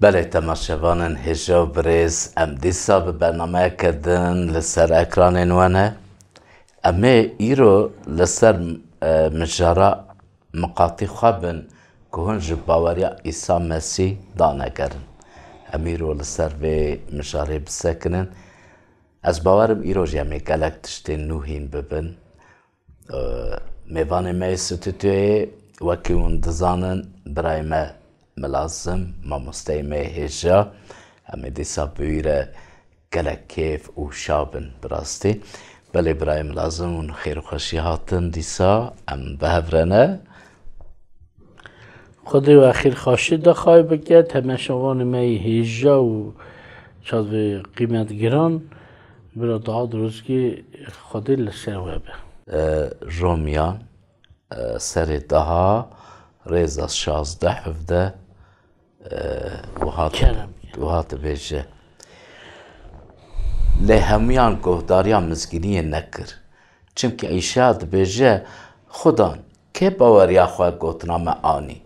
بله تماشاوان هجا و برز ام دیسا به برنامه کردن لسر اکران نوانه امه ایرو لسر مجارا مقاطی خوابن که هنج باوریا ایسا مسیح دانه کرن امیرو لسر به مجاره بسکنن از باورم ایرو جمعی گلک تشتین نوهین ببن میوان می ستوتوی وکی اون دزانن برای ما ملازم ما مستیمه هجا همه دیسا بویره گلک کیف و شابن براستی بله برای ملازم اون خیر و خوشی هاتن دیسا ام بهورنه خودی و خیر خوشی دا خواهی بکرد همه شوان می هجا و چاد به قیمت گران برا دعا درستگی خودی لسر ویبه رومیان سر دها ریز از 16-17 و هات بیجه لی همیان گهداریا مزگینی نکر چمکه ایشا بیجه خودان که باوریا خواه گوتنام آنی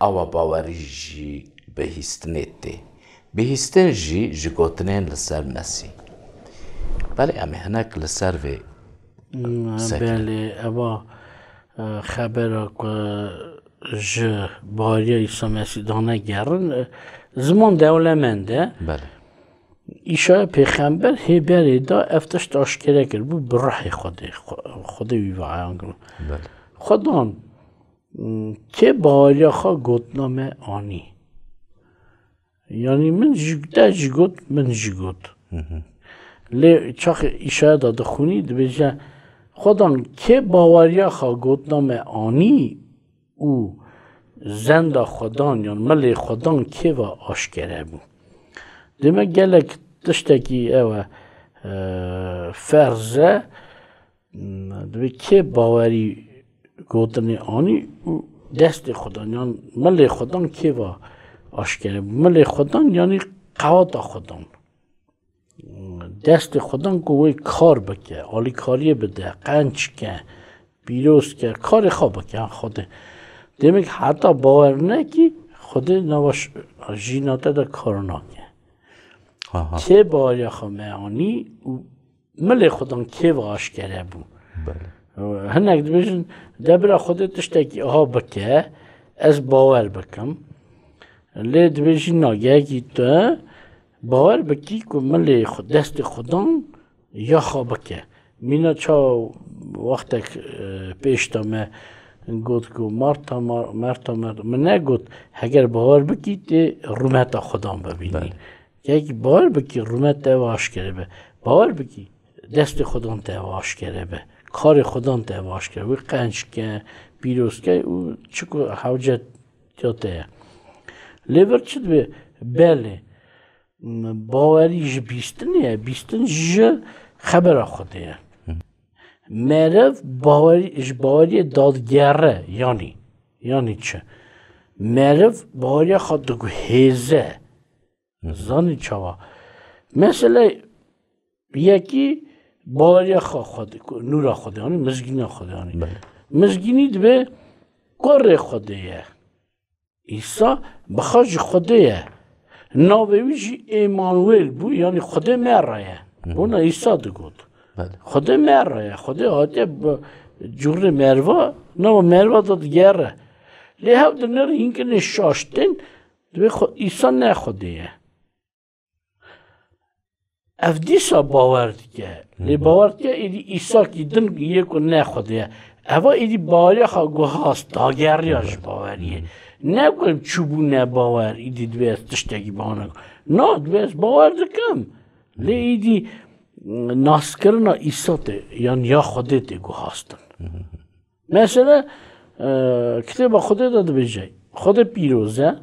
او باوری جی بهیستنیت دی بهیستن جی گوتنین لسر مسی بله امی هنک لسر وی بله اما خبره که جه باری ایسا مسیح دانه گرن زمان دولمنده بله ایشای پیغمبر هبری دا افتش تاشکره کرد بو برای خودی ویوعیان کرد بله خودان که باری خواه گوتنامه آنی یعنی من جگده جگوت من جگوت لی چاق ایشای دا دخونی دبیجه خودان که باوریا خواه گوتنامه آنی او زند خودان یا ملی خودان که و آشکره بود دیمه گلک تشتکی او فرزه دوی که باوری گوتنی آنی او دست خودان یعنی ملی خودان که و آشکره بود ملی خودان یعنی قوات خودان دست خودان گوی کار بکه آلی کاری بده قنچ که بیروز که کار خواب بکه خوده demek hatta باور نکی خود نواش جیناته دا کار نکه که باید خمانی ملی خودان که واش کرده بود هنگ دبیشن دبرا خودت تشتکی آها بکه از باور بکم لی دبیشن ناگه تو باور بکی که ملی خود دست خودان یا خواب بکه مینا چا وقتک پیشتامه گفت که مرتا من نگفت اگر باور بکی تی رومت خودم ببینی یک باور بکی رومت تواش کرده به باور بکی دست خودم تواش کرده به کار خودم تواش کرده به قنچ که پیروز که او چکو حوجت جاته لیور چید به بله باوری ج بیستنیه بیستن ج خبر خوده مرف باوری دادگره یعنی چه مرف باوری خود دگو هیزه زانی چوا مثلا یکی باوری خود نورا خوده یعنی مزگینه خوده یعنی مزگینی دبه کار خوده یه ایسا بخاج خوده یه ناویجی ایمانویل بو یعنی خوده مره یه بونا ایسا دگود خود مره خود آتی جور مروا نه مروا داد گره لیه دنر اینکه نشاشتن دوی خود ایسا نه خودیه افدیسا باور دیگه لی باور دیگه ایدی ایسا کی دن یکو نه خودیه اوا ایدی باوری خواه گوهاست داگریاش باوریه نه کنیم چوبو نه باور ایدی دوی از تشتگی بانه نه دوی از باور دکم لی ایدی ناسکرنا ایساته یعنی یا خودت گو هستن مثلا کتاب خودت داده بجای خود پیروزه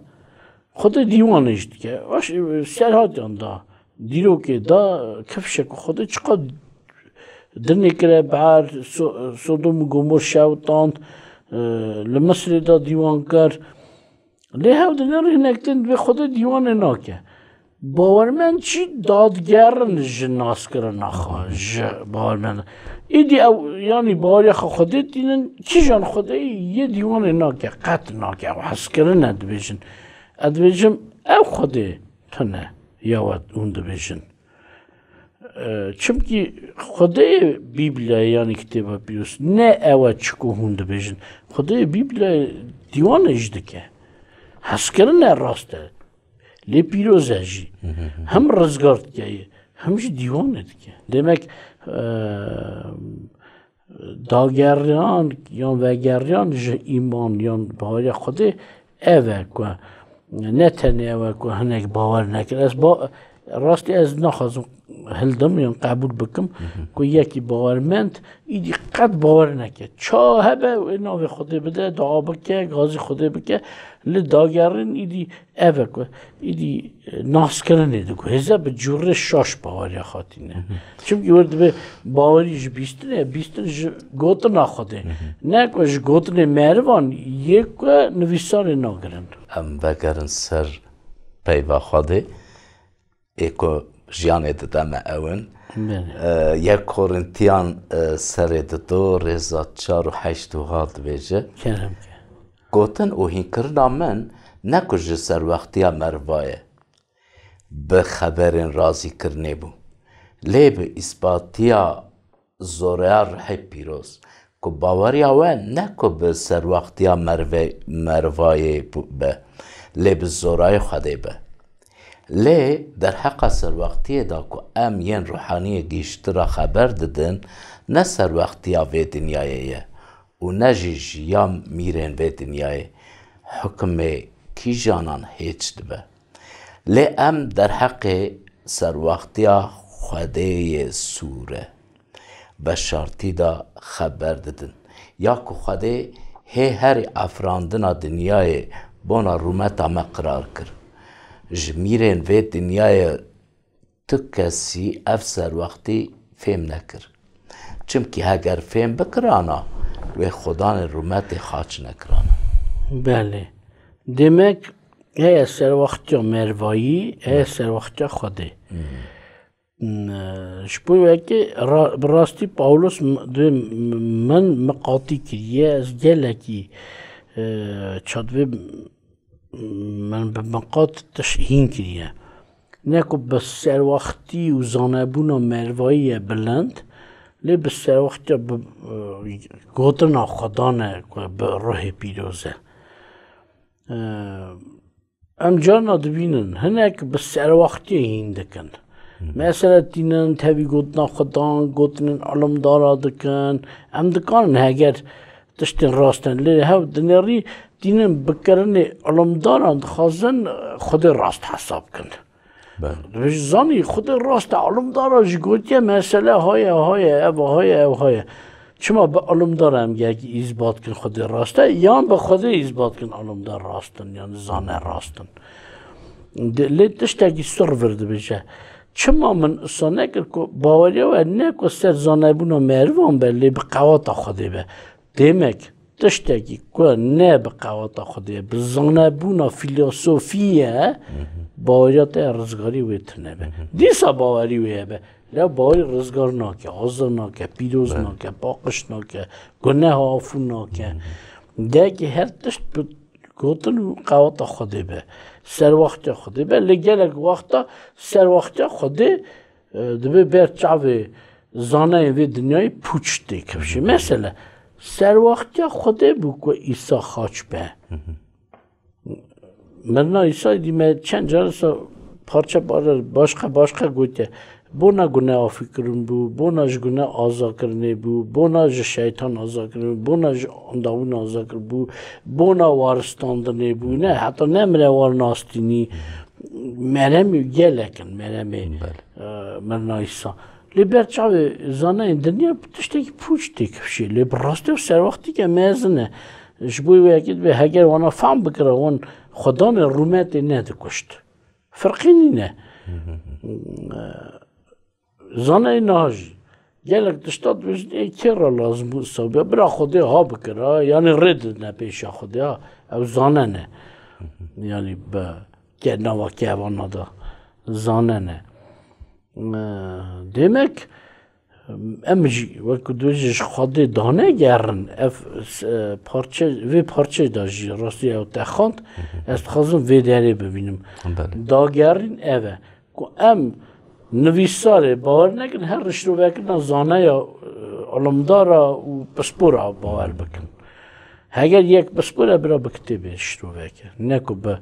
خود دیوانش دیگه واش سرهات دا دیرو که دا کفشک خود چقدر دنکره بعد سودوم گمور شوتاند لمصر دا دیوان کر لیه او دنر هنکتن به خود دیوان ناکه باورمند چی دادگرن جناس کرن نخواه باورمند ایدی او یعنی باوری خودت دینن چی جان خوده یه دیوان ناکه قط ناکه و حس کرن ادویجن او خوده تنه یاوت اون دبیجن چونکی خدای بیبلیا یعنی کتاب پیروز نه اوت چکو هون دبیجن خدای بیبلیا دیوان اجده که هسکرن راسته لی پیروز اجی هم رزگارد که همش دیوانه دیگه demek داگریان یا وگریان جه ایمان یا باور خدا اوه که نه تنه اوه که هنگ باور نکرد از راستی از نخواستم هلدم یا قبول بکم که یکی باورمند ایدی قد باور نکرد چاه به ناو خدا بده دعا بکه غازی خدا بکه لی داگرین ایدی اوه که ایدی ناس کرنه دو که هزه به جور شاش باوری خاطینه چونکه ورد به باوری جو بیستنه جو گوتن آخده نه که جو گوتن مهروان یک نویسار ناگرن ام وگرن سر پیوا خواده ایکو جیانه دادم اون یک کورنتیان سر دو رزا 4 و 8 بیجه گوتن او هین کرنا من نکوش سر وقتیا مروایه به خبرین رازی کرنه بو لی به اثباتیا زوریا رحی پیروز که باوریا وان نکو به سر وقتیا مروایه به لی به زورای خواده به لی در حق سر وقتیه دا که ام ین روحانی گیشترا خبر دادن نه سر وقتیا و دنیایه و نه جیام میرن و دنیایه حکم کی جانان هیچ دبه لی ام در حق سر وقتیا خوده سوره به شرطی دا خبر دادن یا که خوده هر افراندنا دنیای بونا رومتا مقرار کرد جمیرن و دنیای تو کسی افسر وقتی فهم نکر چمکی اگر فهم بکرانا و خدان رومت خاچ نکرانا بله demek ای سر وقتی مروایی ای سر وقتی خوده شبوه که براستی پاولوس من مقاطی کریه از گلکی چادوه من به مقاط تشهین کریه نکو به سر وقتی و زانبونا مروایی بلند لی به سر وقتی گوتنا خدانه به روح پیروزه ام جانا دبینن هنک به سر وقتی هین دکن مثلا دینن تبی گوتنا خدان گوتنن علم دارا دکن ام دکانن اگر تشتین راستن لی هاو دنیاری دینن بکرن علم دارن خازن خود راست حساب کن زانی خود راست علم دارا جی گوتیه مسئله های چما به علم دارم یکی اثبات کن خود راسته یا به خود اثبات کن علم دار راستن یعنی زانه راستن لی تشتاکی سر ورده بشه چما من اصلا نکر که باوری و نکو سر زانه بونا مروان به لی به قواتا خوده به demek تشتاکی که نه به قواتا خوده به زانه بونا فیلسوفیه باوریات رزگاری ویتونه به دیسا باوری ویه به لا باوری رزگار ناکه آزر ناکه پیروز ناکه باقش ناکه گناه آفو ناکه ده که هر تشت گوتن قواتا خوده به سر وقت خوده به لگلک وقتا سر وقت خوده دبه بر چاوه زانه و دنیای پوچ دیکبشه مثلا سر وقت خوده بو که ایسا خاچ به مرنا ایسا دیمه چند جارسا پارچه باشقه گوته بونا گناه آفی کرن بو بونا ج گناه آزا کرنه بو بونا ج شیطان آزا کرنه بو بونا ج انداون آزا کرن بو بونا وارستاندنه بو نه حتی نمره وارناستینی مرمی گلکن مرمی مرنا ایسا لی برچاوه زانه این دنیا تشتکی پوچ دیکفشی لی براسته و سر وقتی که میزنه جبوی ویکید به هگر وانا فهم بکره وان خدان رومت نده کشت فرقی نه زانه ناجی گلک تشتاد وجد ایکی را لازم بود صحبه برا خوده ها بکره یعنی رد نه پیشا خوده ها او زانه نه یعنی به که نوا که وانا دا زانه نه demek امجی وقت دویش خاده دانه گرن اف پارچه وی پارچه داشتی راستی او تخاند است خواستم وی داره ببینم داگرین اوه که ام نویساره باور نکن هر رشتو بکن زانه یا علمدارا و پسپورا باور بکن اگر یک پسپورا برا بکتبه رشتو بکن نکو به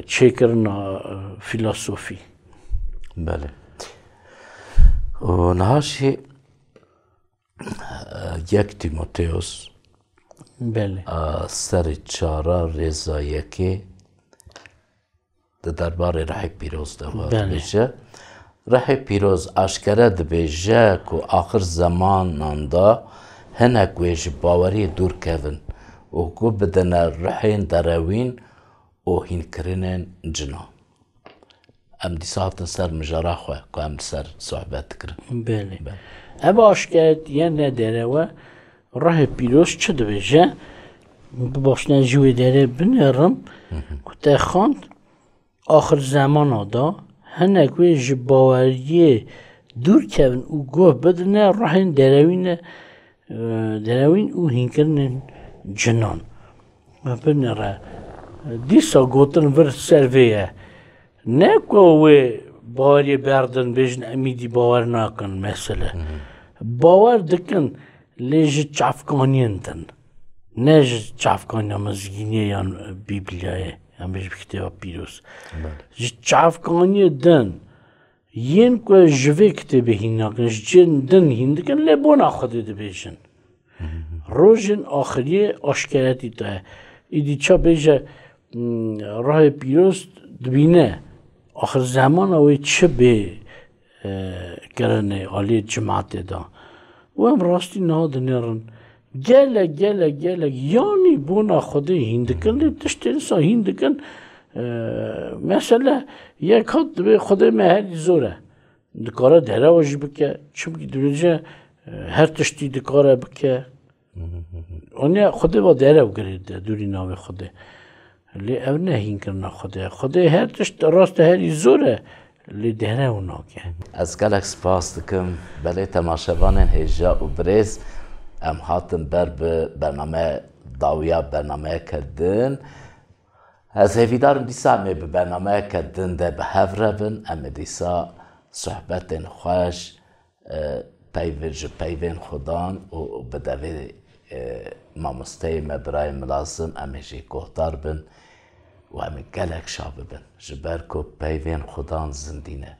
چیکرنا فیلسوفی بله و نهاشی یک تیموتئوس بله سر چارا رضایه که دربار رحی پیروز دواد بیشه رحی پیروز اشکره دبیجه که آخر زمان ناندا هنک ویج باوری دور کهون و که بدن رحین دروین و هین کرنین جنا ام دی ساعتن سر مجرا خواه که ام سر صحبت کرن بله ابا اشکرت یه نداره و راه پیروز چه دبیجه باشنه جوی داره بنرم که تخاند آخر زمان آدا هنگوی جباوری دور کهون او گوه بدنه راهین دروین او هینکرن جنان و بنره دیسا گوتن ور سرویه نه کوه باوری بردن بیشن امیدی باور نکن مثلا باور دکن لیج چافکانین تن نه چافکانی مزگینی یا بیبلیه هم بیش کتاب پیروز چافکانی دن ین کو جوی کتابی هیناکن جن دن هیندکن لبونا خودی دبیشن روزن آخری آشکارتی تا ایدی چا بیشه راه پیروز دبینه آخر زمان اوی چه به کرنه عالی جماعت دا و هم راستی نهادنیرن گلک یعنی بونا خود هندکن لی تشتری سا هندکن مثلا یک خود به خود مهری زوره دکاره دره واجی بکه چونکه درجه هر تشتی دکاره بکه اونیا خود با دره بگرید دوری ناوی خوده لی او نه هین کرنا خوده هر تشت راست هری زوره لی دره اونا که از گلک سپاس دکم بله تماشاوان هجا و بریز ام هاتم بر به برنامه داویا برنامه کردن از هفیدارم دیسا می به برنامه کردن ده به هفربن ام دیسا صحبت خوش پیوین خودان و بدوی مامسته مبرای ملازم امیجی گهدار بن و امی گلک شابه بن جبر کو پیوین خودان زندینه